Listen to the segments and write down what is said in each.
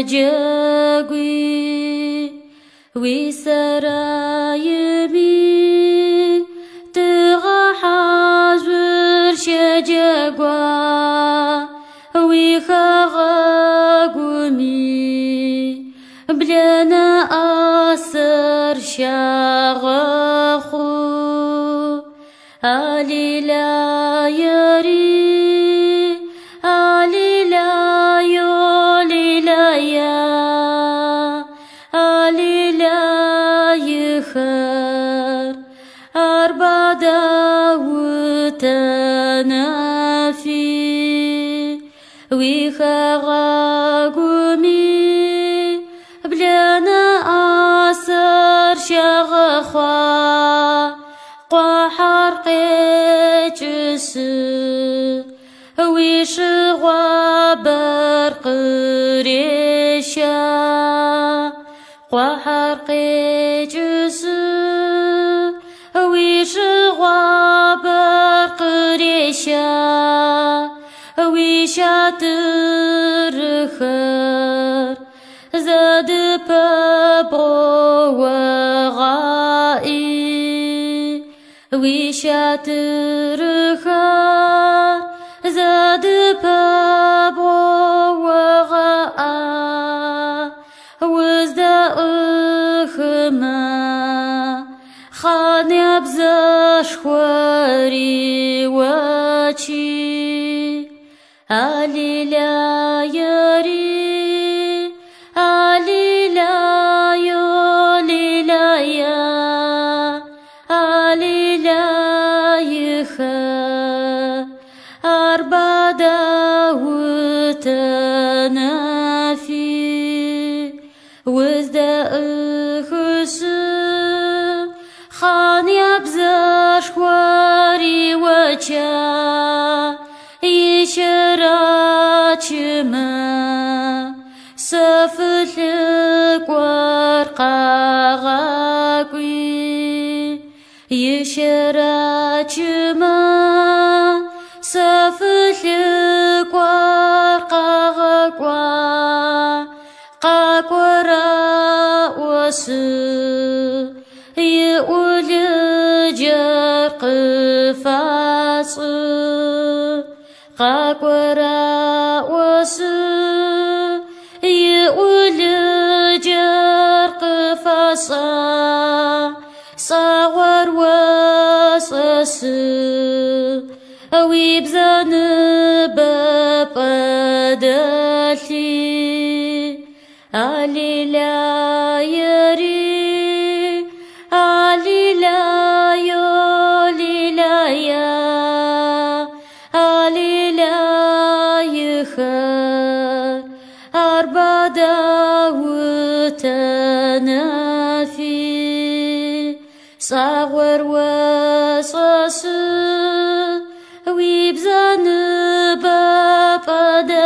شجاقي وسرايمي تغا حزر شجاقا وخاقمي بلنا أسر شاغخو علي لا يري علي لا يولي لا يا علي لا يخر أربع داوت نافي وخاقمي بلنا أسر شاغخوا قحر قيجس ويش غابر قريشا قحر قيجس ويش غابر قريشا ويشا ترخر زاد بابو وغائي وشاترخا زاد بابو وغاء وزدا اخما خاني ابزاش خواري واتشي علي لا يري علي لا يولي لا يا علي لا يخا أربع داوت نافي وزدا أخس خاني أبزاش خواري وجا يشرات ما سفلك ورقا غاقي يشرات ما سفلك ورقا غاقوا قاقورا وس يقول جرق فاص قاقورا وس يقول جرق فاص صغر وصص ويبزن بقدلي علي لا يري علي لا يولي لا يا علي لا يخر أربع داوت نافي صغر وصص ويبزن بقدلي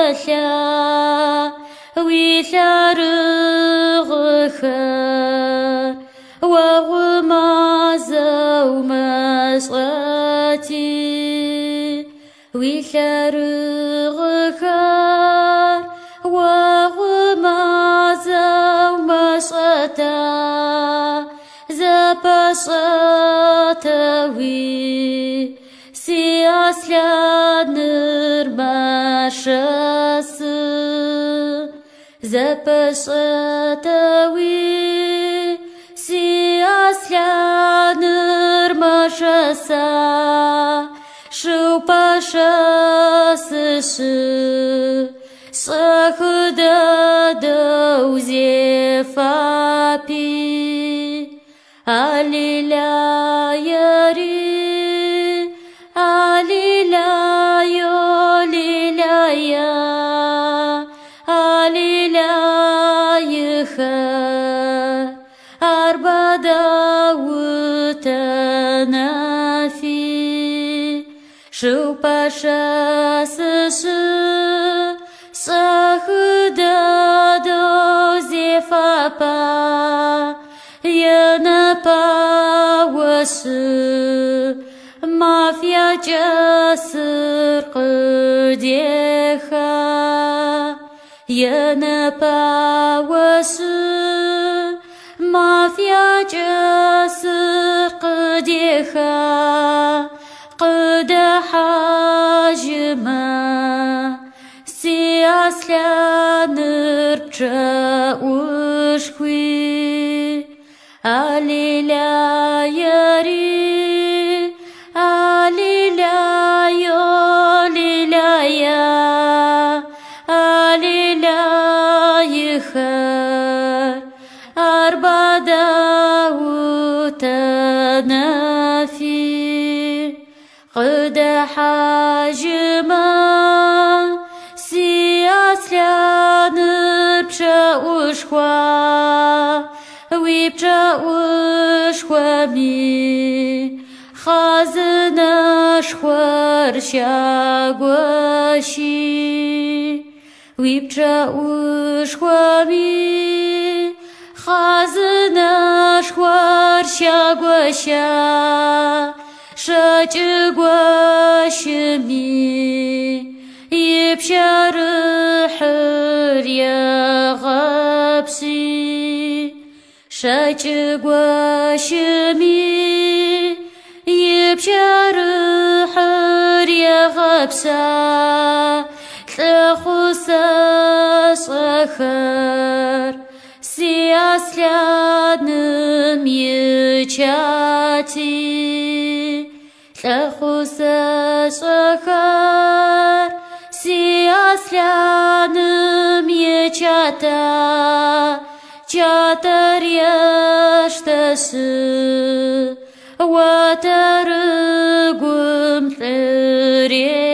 ويشارغخر وغمازو مسغتي ويشارغخر وغمازو مسغتا زبسطوي سياسلا نرماشس زبسطوي سياسلا نرماشسا شو باشس صخدا دوزي فابي علي لا يري علي لا يولي لا يا علي لا يخا أربع داوت نافي شو باشس صخدا دوزي فابا ينبا وس ما في جسر قديخا ينباوس ما في جسر قديخا قد حاجما سياس لا نرجع وشكوي علي لا يري علي لا يولي لا يا علي لا يخار أربع داوت نافي قد حاجما سياس لا نبجا وشكوا ويبجا وشكوا مي خازنا شخور شاقوشي ويبجا وشكوا مي خازنا شخور شاقوشا شاقوشمي يبشر حر يا غبسي شاقوشمي يبشر حر يا غبسا تخص صخر سياس لانم يجاتي تخص صخر سياس لانم يجاتا جاتر يشتس وترقم ثري